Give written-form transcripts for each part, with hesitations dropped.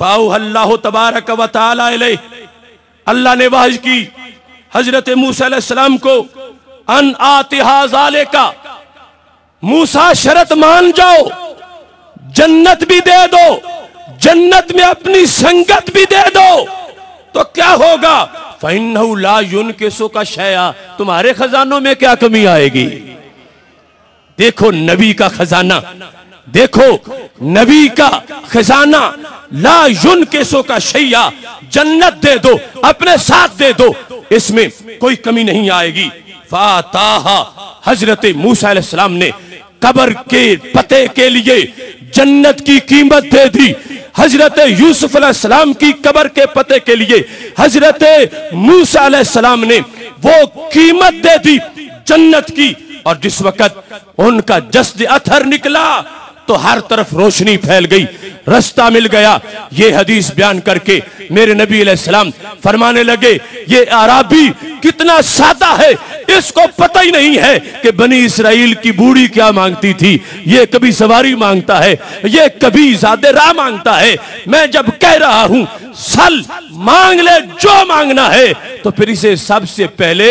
फ़ाअल्लाहु तबारक व तआला अलैहि, अल्लाह ने वाहिज की हजरत मूसा अलैहिस्सलाम को, अन आतिहा ज़ालिका, मूसा शर्त मान जाओ, जन्नत भी दे दो, जन्नत में अपनी संगत भी दे दो, तो क्या होगा? फ़इन्नहु ला युनकिसुका शैआ, तुम्हारे खजानों में क्या कमी आएगी? देखो नबी का खजाना, देखो नबी का खजाना, ला युनकिसुका शैआ, जन्नत दे दो, अपने साथ दे दो, इसमें कोई कमी नहीं आएगी। फ़ाताहा, हजरत मूसा अलैहिस्सलाम ने कब्र के पते के लिए जन्नत की कीमत दे दी। हजरत यूसुफ अलैहिस्सलाम की कब्र के पते के लिए हजरत मूसा अलैहिस्सलाम ने वो कीमत दे दी जन्नत की। और जिस वक्त उनका जस्द अथर निकला तो हर तरफ रोशनी फैल गई, रास्ता मिल गया। ये हदीस बयान करके मेरे नबी अलैहिस्सलाम फरमाने लगे, ये आराबी कितना सादा है, इसको पता ही नहीं है कि बनी इसराइल की बूढ़ी क्या मांगती थी। ये कभी सवारी मांगता है, ये कभी ज़ादे राह मांगता है। मैं जब कह रहा हूं सल मांग ले जो मांगना है, तो फिर इसे सबसे पहले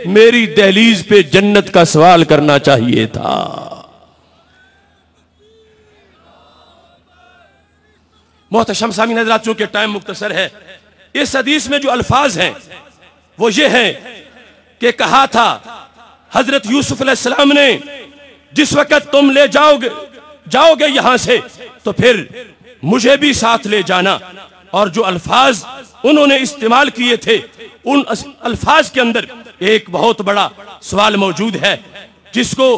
मेरी दहलीज पे जन्नत का सवाल करना चाहिए था। मोहतरम सामीन हज़रात, चूंकि टाइम मुख्तसर है, इस हदीस में जो अल्फाज हैं वो ये हैं कि कहा था हजरत यूसुफ अलैहिस्सलाम ने, जिस वक्त तुम ले जाओगे यहां से, तो फिर मुझे भी साथ ले जाना। और जो अल्फाज उन्होंने इस्तेमाल किए थे, उन अल्फाज के अंदर एक बहुत बड़ा सवाल मौजूद है, जिसको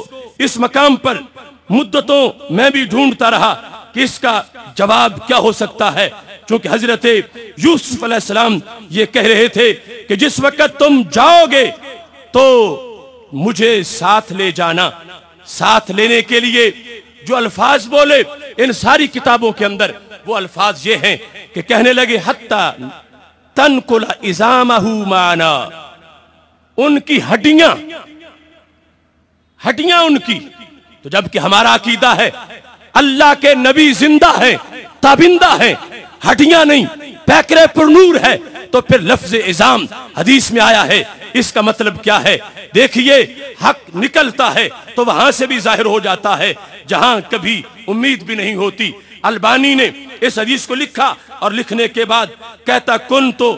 इस मकाम पर मुद्दतों मैं भी ढूंढता रहा कि इसका जवाब क्या हो सकता है। क्योंकि हजरत यूसुफ अलैहिस्सलाम ये कह रहे थे कि जिस वक्त तुम जाओगे तो मुझे साथ ले जाना। साथ लेने के लिए जो अल्फाज बोले इन सारी किताबों के अंदर, वो अल्फाज ये हैं कि कहने लगे हत्ता तनकुला इज़ामहु माना, उनकी हड्डियां उनकी। तो जबकि हमारा अकीदा है अल्लाह के नबी जिंदा हैं, ताबिंदा हैं, हड्डियां नहीं, पैकरे पुरनूर है, तो फिर लफ्ज इज़ाम हदीस में आया है। इसका मतलब क्या है? देखिए, हक निकलता है तो वहां से भी जाहिर हो जाता है जहां कभी उम्मीद भी नहीं होती। अलबानी ने इस हदीस को लिखा और लिखने के बाद कहता, कुन तो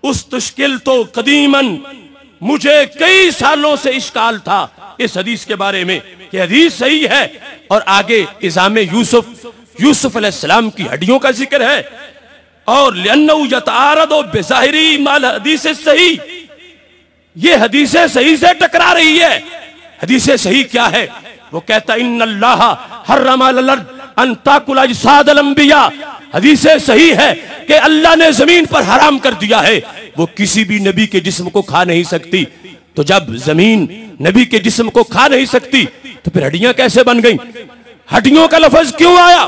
उस तुश्किल तो कदीमन, मुझे कई सालों से इश्काल था इस हदीस के बारे में कि हदीस सही है और आगे इज़ाम यूसुफ अलैहिस्सलाम की हड्डियों का जिक्र है और लिअन्नहु यतआरदु बिज़ाहिरी माल हदीस सही, ये हदीस सही से टकरा रही है। हदीस सही क्या है? वो कहता इन्नल्लाह हर्रमा अलल अर्द अन ताकुल अजसादल अंबिया, हदीस सही है कि अल्लाह ने जमीन पर हराम कर दिया है, वो किसी भी नबी के जिस्म को खा नहीं सकती। तो जब जमीन नबी के जिस्म को खा नहीं सकती तो फिर हड्डियां कैसे बन गई? हड्डियों का लफ्ज क्यों आया?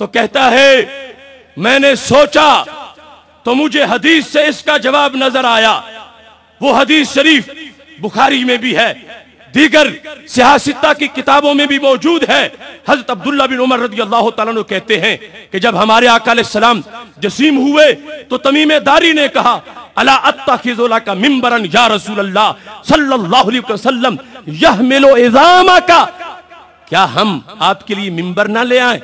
तो कहता है मैंने सोचा तो मुझे हदीस से इसका जवाब नजर आया। वो हदीस शरीफ बुखारी में भी है, दीगर सियासिता की किताबों में भी मौजूद है। हजरत अब्दुल्ला बिन उमर रज़ियल्लाहु तआला अन्हु कहते हैं कि जब हमारे आका अलैहिस्सलाम जसीम हुए तो तमीम दारी ने कहा, अला अत्तखिज़ु लका मिंबरन या रसूलल्लाह सल्लल्लाहु अलैहि वसल्लम यहमिलु इज़ामका, क्या हम आपके लिए मिंबर ना ले आए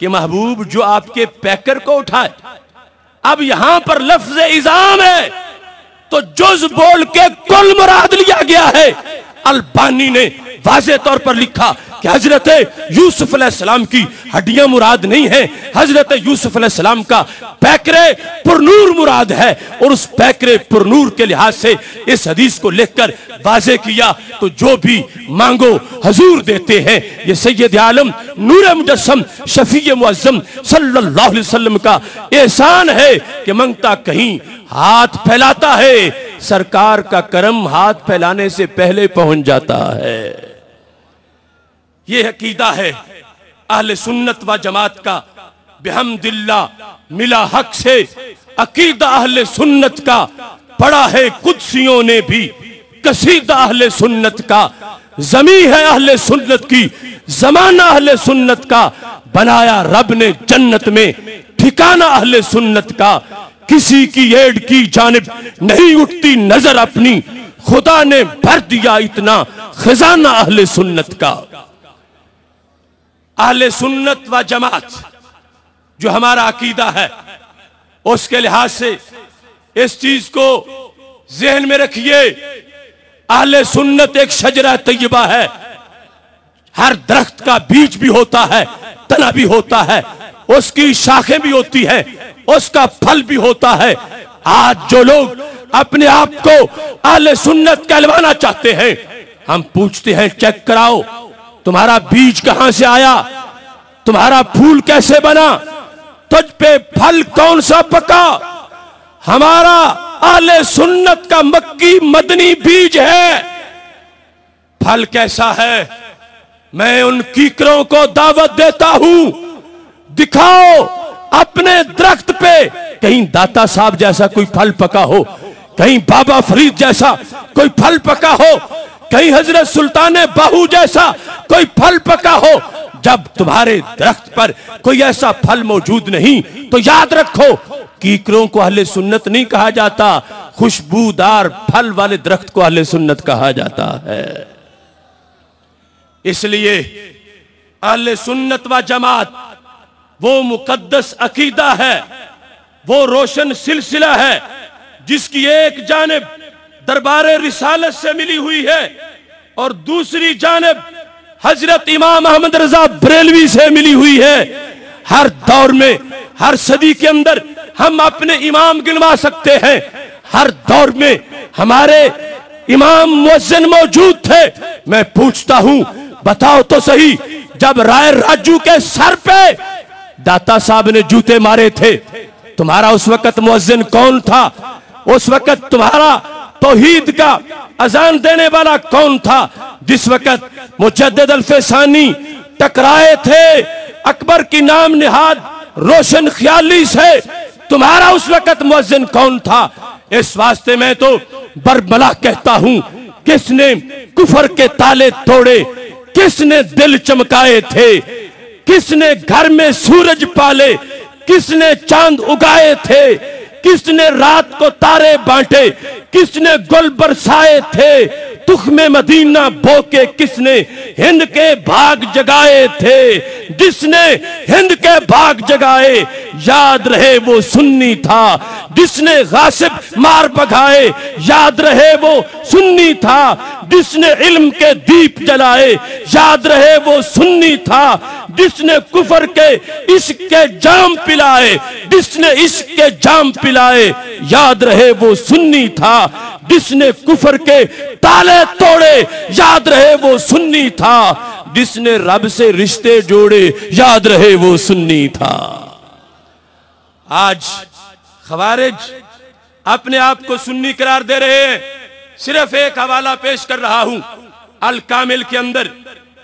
कि महबूब जो आपके पैकर को उठाए? अब यहां पर लफ्ज इज़ाम है तो जुज बोल के कुल मुराद लिया गया है। अलबानी ने वाज़े तौर पर लिखा कि हजरत यूसुफ अलैहिस्सलाम की हड्डियां मुराद नहीं है, हजरत यूसुफ अलैहिस्सलाम का पैकरे पुरनूर मुराद है। और उस पैकरे पुरनूर के लिहाज से इस हदीस को लिखकर वाज़े किया। तो जो भी मांगो हजूर देते हैं। ये सैयद आलम नूर मुजस्सम शफी मुअज्जम सल्लल्लाहु अलैहि वसल्लम का एहसान है कि मांगता कहीं हाथ फैलाता है, सरकार का करम हाथ फैलाने से पहले पहुंच जाता है। ये अकीदा है अहले सुन्नत व जमात का, बिहम्दिल्लाह मिला हक से। अकीदा अहले सुन्नत का पढ़ा है कुदसियों ने भी, कसीदा अहले सुन्नत का, जमी है अहले सुन्नत की, जमाना अहले सुन्नत का, बनाया रब ने जन्नत में ठिकाना अहले सुन्नत का, किसी की एड़ की जानिब नहीं उठती नजर अपनी, खुदा ने भर दिया इतना खजाना अहले सुन्नत का। अहले सुन्नत व जमात जो हमारा अकीदा है, उसके लिहाज से इस चीज को जहन में रखिए, अहले सुन्नत एक शजरा तैयबा है। हर दरख्त का बीज भी होता है, तना भी होता है, उसकी शाखें भी होती है, उसका फल भी होता है। आज जो लोग अपने आप को अहले सुन्नत कहलवाना चाहते हैं, हम पूछते हैं चेक कराओ तुम्हारा बीज कहां से आया, तुम्हारा फूल कैसे बना, तुझ पे फल कौन सा पका। हमारा अहले सुन्नत का मक्की मदनी बीज है। फल कैसा है, मैं उन कीकरों को दावत देता हूं, दिखाओ अपने दरख्त पे कहीं दाता साहब जैसा कोई फल पका हो, कहीं बाबा फरीद जैसा कोई फल पका हो, कहीं हजरत सुल्तान बाहू जैसा कोई फल पका हो। जब तुम्हारे दरख्त पर कोई ऐसा फल मौजूद नहीं तो याद रखो, कीकरों को अहले सुन्नत नहीं कहा जाता, खुशबूदार फल वाले दरख्त को अहले सुन्नत कहा जाता है। इसलिए अहले सुन्नत व जमात वो मुकद्दस अकीदा है, वो रोशन सिलसिला है जिसकी एक जानिब दरबारे रिसालत से मिली हुई है और दूसरी जानिब हजरत इमाम अहमद रजा बरेलवी से मिली हुई है। हर दौर में, हर सदी के अंदर हम अपने इमाम गिनवा सकते हैं। हर दौर में हमारे इमाम मुअज्जिन मौजूद थे। मैं पूछता हूं, बताओ तो सही, जब राय राजू के सर पे दाता साहब ने जूते मारे थे, तुम्हारा उस वक्त मुअज्जिन कौन था? उस वक्त तुम्हारा तौहीद का अजान देने वाला कौन था? जिस वक्त मुजद्दिद अल-फैसानी टकराए थे अकबर की नाम निहाद रोशन ख्याली से, तुम्हारा उस वक्त मुअज्जिन कौन था? इस वास्ते में तो बरबला कहता हूं, किसने कुफर के ताले तोड़े, किसने दिल चमकाए थे, किसने घर में सूरज पाले, किसने चांद उगाए थे, किसने रात को तारे बांटे, किसने गुल बरसाए थे, तुख में मदीना बोके किसने हिंद के भाग जगाए थे। जिसने हिंद के भाग जगाए याद रहे वो सुन्नी था, जिसने गासिब मार भगाए याद रहे वो सुन्नी था, जिसने इल्म के दीप जलाए याद रहे वो सुन्नी था, जिसने कुफर के इश्क के जाम पिलाए, जिसने इश्क के जाम पिलाए याद रहे वो सुन्नी था, जिसने कुफर के ताले तोड़े याद रहे वो सुन्नी था, जिसने रब से रिश्ते जोड़े याद रहे वो सुन्नी था। आज खवारिज अपने आप को सुन्नी करार दे रहे हैं। सिर्फ एक हवाला पेश कर रहा हूं, अल कामिल के अंदर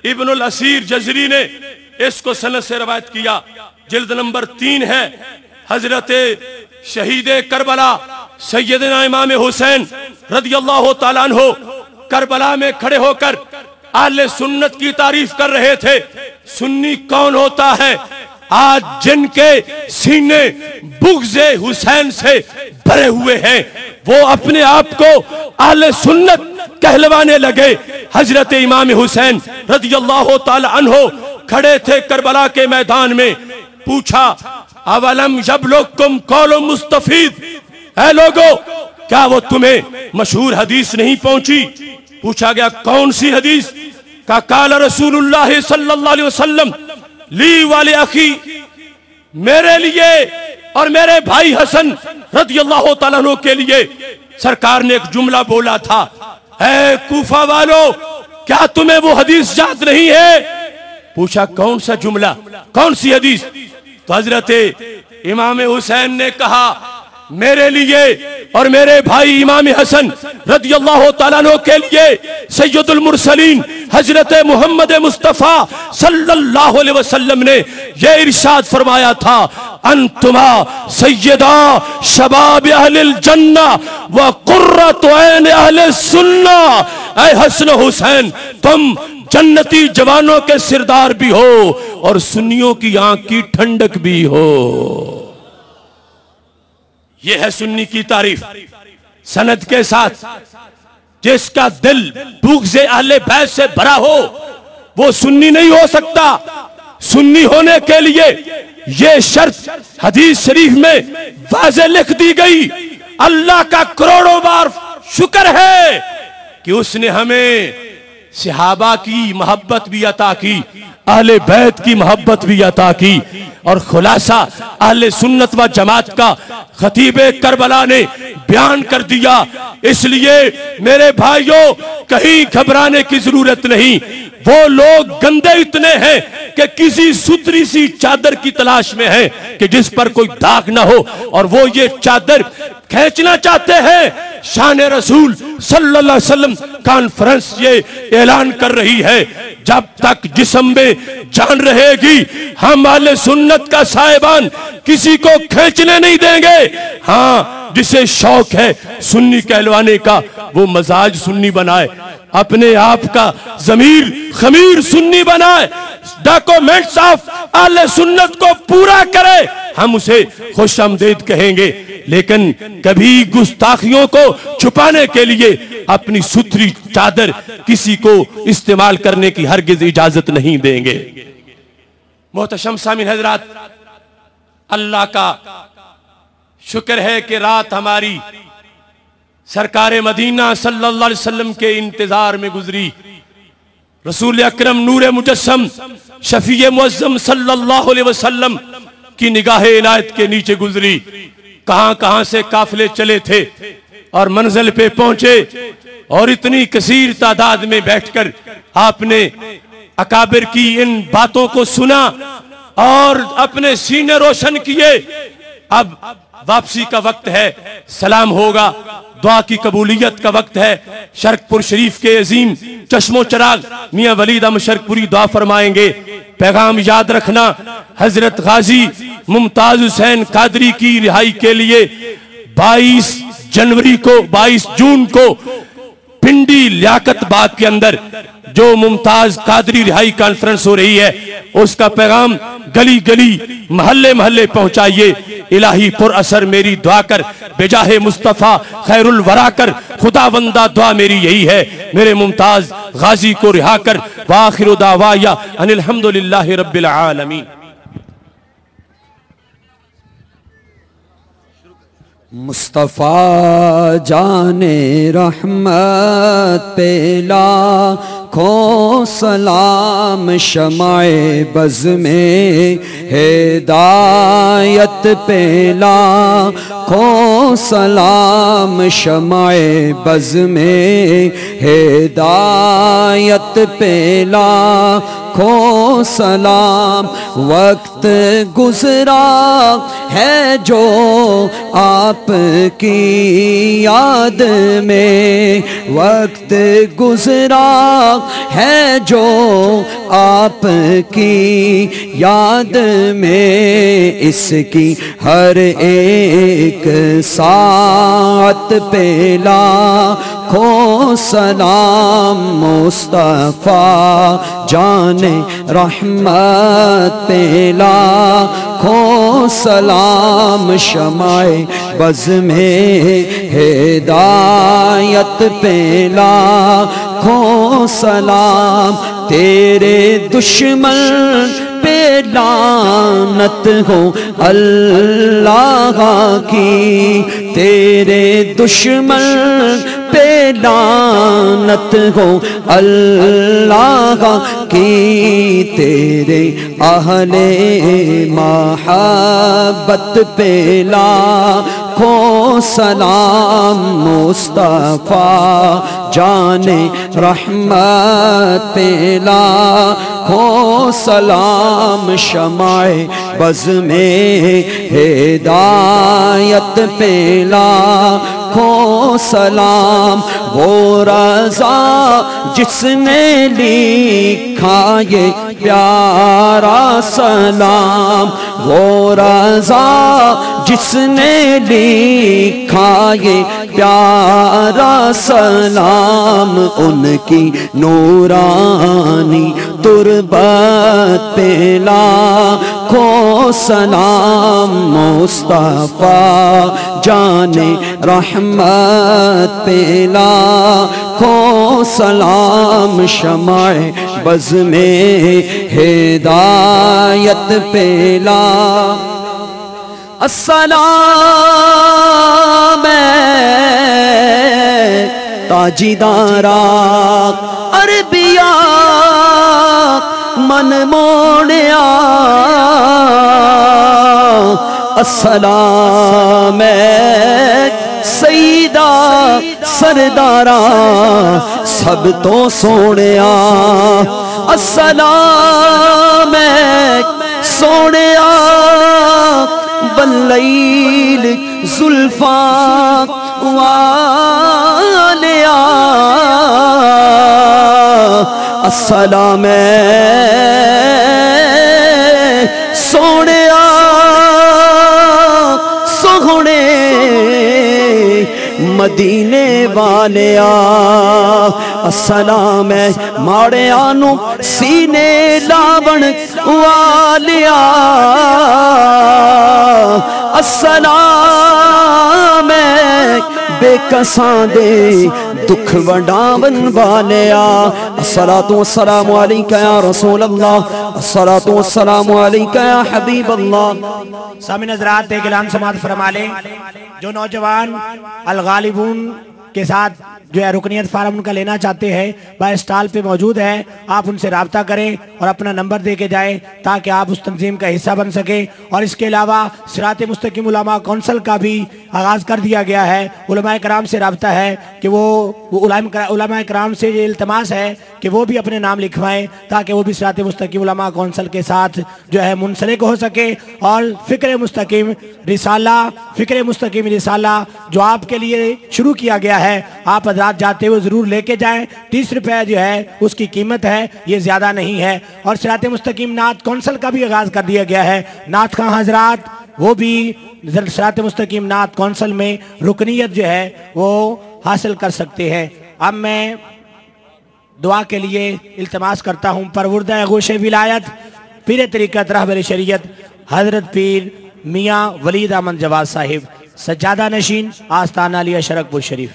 इब्नुल असीर जजरी ने इसको सनद से रवायत किया, जिल्द नंबर 3 है। हजरत शहीद करबला सैयदना इमाम हुसैन रदियल्लाहु ताला अन्हु करबला में खड़े होकर अहले सुन्नत की तारीफ कर रहे थे। सुन्नी कौन होता है? आज जिनके सीने बुग़्ज़े हुसैन से भरे हुए हैं, वो अपने आप को अहले सुन्नत कहलवाने लगे। हजरत इमाम हुसैन रदियल्लाहु ताला अन्हु खड़े थे करबला के मैदान में। पूछा, अवलम यबलुकुम कौलु मुस्तफीद, ऐ लोगो क्या वो तुम्हें मशहूर हदीस नहीं पहुंची? पूछा गया कौन सी हदीस? का काल रसूलुल्लाह सल्लल्लाहु अलैहि वसल्लम ली वाले अखी, मेरे लिए और मेरे भाई हसन रदियल्लाहु ताला अन्हु के लिए सरकार ने एक जुमला बोला था, ऐ कूफा वालों क्या तुम्हें वो हदीस याद नहीं है? पूछा कौन सा जुमला, कौन सी हदीस? तो हजरत इमाम हुसैन ने कहा, मेरे लिए और मेरे भाई इमाम हसन रदियल्लाहु ताला अन्हु के लिए सैयदुल मुरसलीन हजरत मोहम्मद मुस्तफा सल्लल्लाहु अलैहि वसल्लम ने यह इरशाद फरमाया था, अंतुमा सैयदा शबाब अहलिल जन्ना व कुर्रतु ऐन अहले सुन्ना। ऐ हसन हुसैन, तुम जन्नती जवानों के सिरदार भी हो और सुन्नियों की आंख की ठंडक भी हो। ये है सुन्नी की तारीफ सनद के साथ। जिसका दिल बुग़्ज़े अहले बैत से भरा हो वो सुन्नी नहीं हो सकता। सुन्नी होने के लिए ये शर्त हदीस शरीफ में वाज़े लिख दी गई। अल्लाह का करोड़ों बार शुक्र है कि उसने हमें सहाबा की मोहब्बत भी अता की, अहले बैत की मोहब्बत भी अता की। और खुलासा अहले सुन्नत व जमात का खतीबे करबला ने बयान कर दिया। इसलिए मेरे भाइयों कहीं घबराने की जरूरत नहीं। वो लोग गंदे इतने हैं कि किसी सुथरी सी चादर की तलाश में हैं कि जिस पर कोई दाग ना हो, और वो ये चादर खींचना चाहते हैं। शान रसूल सल्लल्लाहु अलैहि वसल्लम कॉन्फ्रेंस ये ऐलान कर रही है, जब तक जिस्म में जान रहेगी हम अहले सुन्नत का साहिबान किसी को खींचने नहीं देंगे। हाँ, जिसे शौक है सुन्नी कहलवाने का वो मजाज सुन्नी बनाए, अपने आप का ज़मीर खमीर सुन्नी बनाए, डॉक्यूमेंट्स ऑफ अहले सुन्नत को पूरा करे, हम उसे खुशामदीद कहेंगे। लेकिन कभी गुस्ताखियों को छुपाने के लिए अपनी सुथरी चादर किसी को इस्तेमाल करने की हरगिज इजाजत नहीं देंगे। मोहतरम सामीन हजरात, अल्लाह का शुक्र है कि रात हमारी सरकार मदीना सल्लल्लाहु अलैहि वसल्लम के इंतजार में गुजरी। रसूल अकरम नूरे मुजस्सम शफीए मुअज्जम सल्लल्लाहु अलैहि वसल्लम की निगाहे इनायत के नीचे गुजरी। कहां कहां से काफिले चले थे और मंजिल पे पहुंचे, और इतनी कसीर तादाद में बैठकर आपने अकाबिर की इन बातों को सुना और अपने सीने रोशन किए। अब वापसी का वक्त है, सलाम होगा, दुआ की कबूलियत का वक्त है। शरकपुर शरीफ के अजीम चश्मो चराग मियां वलीद अहमद शरकपुरी दुआ फरमाएंगे। पैगाम याद रखना, हजरत गाजी मुमताज हुसैन कादरी की रिहाई के लिए 22 जून को पिंडी लियाकत बाग के अंदर जो मुमताज कादरी रिहाई कॉन्फ्रेंस हो रही है, उसका पैगाम गली गली महल्ले महल्ले पहुंचाइए। इलाही पुर असर मेरी दुआ कर, बेजाहे मुस्तफा खैरुल वरा कर, खुदावंदा दुआ मेरी यही है, मेरे मुमताज गाजी को रिहा कर। वाखिरु दावाया अनिल हम्दुलिल्लाहि रब्बिल आलमीन। मुस्तफ़ा जाने रहमत पे लाखों सलाम, शमाए बज़ में हिदायत पे लाखों सलाम, शमाए बज़ में हिदायत पे लाखों सलाम। वक्त गुजरा है जो आपकी याद में, वक्त गुजरा है जो आपकी याद में, इसकी हर एक सात पे लाखों सलाम। मुस्तफ़ा जाने रहमत पे लाखों सलाम, शमाए बज़ में हिदायत पे लाखों सलाम। तेरे दुश्मन पे लानत हो अल्लाह की, तेरे दुश्मन पे लानत हो अल्लाह की, तेरे अहले मोहब्बत पे लाखों सलाम। मुस्तफ़ा जाने रहमत पे लाखों सलाम, शमाए बज़ में हिदायत पे लाखों सलाम। वो रज़ा जिसने लिखा ये प्यारा सलाम, वो रज़ा जिसने लिखा ये प्यारा सलाम, उनकी नूरानी तुरबत पे लाखों सलाम मुस्तफा जाने रहमत पे लाखों सलाम शमाए बज़ में हिदायत पे ला अस्सलाम ताजीदारा अरबिया मन मोड़िया अस्सलाम सईदा सरदारा सब तो सोनिया अस्सलाम सोनिया बल्लैल जुल्फा वालिया अस्सलाम सोनिया सोहने मदीने वालिया अस्सलाम माड़िया नू सीने लावण वालिया अस्सलाम बेकसां दे दुख वंडावन वालिया अस्सलातु वस्सलामु अलैका या रसूल अल्लाह अस्सलातु वस्सलामु अलैका या हबीब अल्लाह। सामने हज़रात एक ऐलान समाअत फरमा लें। जो नौजवान अल गालिबून के साथ जो है रुकनियत फार्म उनका लेना चाहते हैं वह स्टॉल पे मौजूद है, आप उनसे राब्ता करें और अपना नंबर दे के जाएँ ताकि आप उस तंजीम का हिस्सा बन सकें। और इसके अलावा सिरात मुस्तकीम उलमा कौंसिल का भी आगाज़ कर दिया गया है। उलमाए कराम से राब्ता है कि वो उलमाए कराम से ये इल्तमास है कि वो भी अपने नाम लिखवाएं ताकि वो भी सिरात मुस्तकीम उलमा कौंसिल के साथ जो है मुंसलिक हो सके। और फ़िक्र मुस्तकीम रिसाला जो आपके लिए शुरू किया गया है, आप हज़रात जाते हुए ज़रूर लेके जाएं। 30 रुपये जो है उसकी कीमत है, ये ज़्यादा नहीं है। और सिरात मुस्तकीम नात कौंसिल का भी आगाज़ कर दिया गया है। नात खां हज़रात वो भी सिरात मुस्तकीम नात कौंसिल में रुकनियत जो है वो हासिल कर सकते हैं। अब मैं दुआ के लिए इल्तमास करता हूँ परवुर्दा गोशे विलायत पीर तरीक़त रहबर शरीयत हज़रत पीर मियाँ वलीद अहमद जवाद साहिब सज्जादा नशीन आस्ताना लिया शरकपुर शरीफ।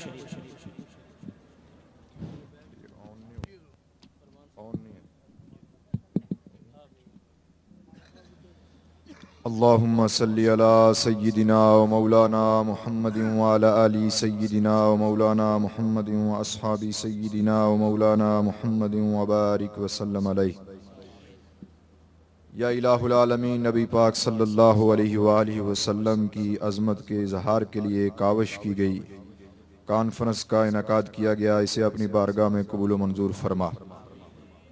अल्लाहुम्मा सल्ली अला सय्यिदिना व मौलाना मुहम्मदिन व अला आलि सय्यिदिना व मौलाना मुहम्मदिन व अस्हाबि सय्यिदिना व मौलाना मुहम्मदिन व बारिक व सल्लम अलैहि। या इलाहुल आलमीन नबी पाक सल्लल्लाहु अलैहि व आलिहि वसल्लम की अज़मत के इज़हार के लिए काविश की गई कॉन्फ्रेंस का इनेकाद किया गया, इसे अपनी बारगाह में कबूल व मंजूर फरमा।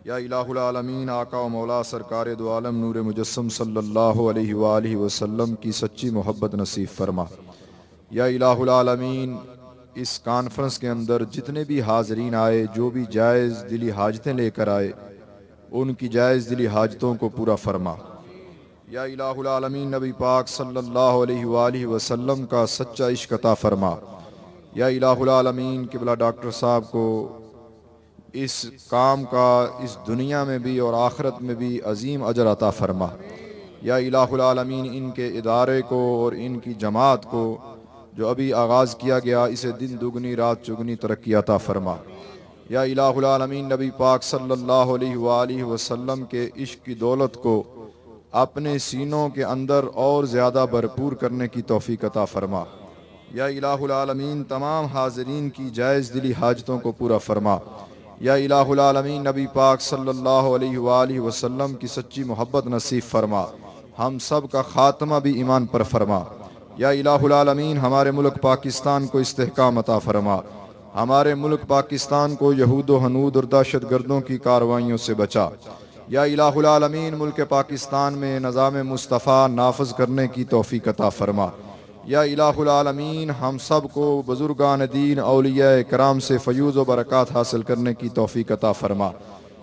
या इलाहुल आलमीन आका व मौला सरकार दो आलम नूर मुजस्सम सल्लल्लाहु अलैहि व आलिहि वसल्लम की सच्ची मोहब्बत नसीब फरमा। या इलाहुल आलमीन इस कॉन्फ्रेंस के अंदर जितने भी हाज़रीन आए, जो भी जायज़ दिली हाजतें लेकर आए, उनकी जायज़ दिली हाजतों को पूरा फरमा। या इलाहुल आलमीन नबी पाक सल्लल्लाहु अलैहि व आलिहि वसल्लम का सच्चा इश्क अता फरमा। या इलाहुल आलमीन क़िबला डॉक्टर साहब को इस काम का इस दुनिया में भी और आखिरत में भी अजीम अजर अता फरमा। या इलाहुल आलमीन इनके इदारे को और इनकी जमात को जो अभी आगाज़ किया गया, इसे दिन दुगनी रात चुगनी तरक्की अता फरमा। या इलाहुल आलमीन नबी पाक सल्लल्लाहु अलैहि व आलिहि वसल्लम के इश्क की दौलत को अपने सीनों के अंदर और ज़्यादा भरपूर करने की तौफीक अता फरमा। या इलाहुल आलमीन तमाम हाज़रीन की जायज़ दिली हाजतों को पूरा फरमा। या इलाहुल आलमीन नबी पाक सल्लल्लाहु अलैहि व आलिहि वसल्लम की सच्ची मोहब्बत नसीब फरमा। हम सब का ख़ात्मा भी ईमान पर फरमा। या इलाहुल आलमीन हमारे मुल्क पाकिस्तान को इस्तेहकाम अता फरमा। हमारे मुल्क पाकिस्तान को यहूद व हनूद और दहशत गर्दों की कार्रवाइयों से बचा। या इलाहुल आलमीन मुल्क पाकिस्तान में निज़ाम मुस्तफ़ा नाफज करने की तौफीक अता फरमा। या इलाहुल आलमीन हम सब को बुजुर्गान दीन औलिया कराम से फ़यूज़ व बरक़ात हासिल करने की तौफीक अता फरमा।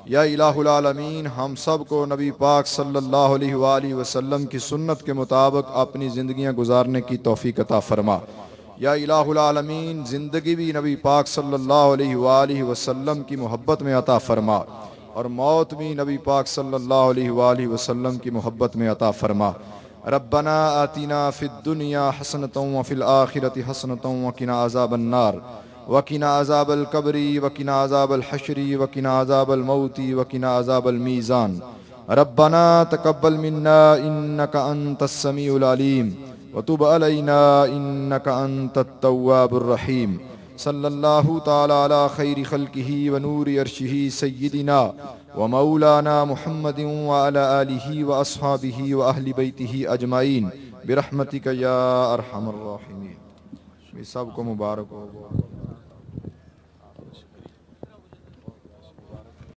या इलाहुल आलमीन हम सब को नबी पाक सल्लल्लाहु अलैहि वसल्लम की सुन्नत के मुताबिक अपनी ज़िंदगियाँ गुजारने की तौफीक अता फरमा। या इलाहुल आलमीन ज़िंदगी भी नबी पाक सल्लल्लाहु अलैहि वसल्लम की मोहब्बत में अता फरमा और मौत भी नबी पाक सल्लल्लाहु अलैहि वसल्लम की मोहब्बत में अता फरमा। रब्बना आतिना फिद दुनिया हसनतम व फिल आखिरति हसनतम व किना अज़ाबन नार व किना अज़ाबल कब्री व किना अज़ाबल हश्री व किना अज़ाबल मौती व किना अज़ाबल मीज़ान। रब्बना तक़ब्बल मिन्ना इन्नका अंतस समीउल अलीम व तुब अलैना इन्नका अंतत तव्वाबुर रहीम। सल्लल्लाहु ताला अला खैरि खल्किही व नूरि अर्शिही सय्यिदिना व मौलाना मुहम्मदिन व अला आलिही व अस्हाबिही व अहली बैतिही अजमाइन बिरहमतिका या अरहमर राहिमीन। सबको मुबारक हो।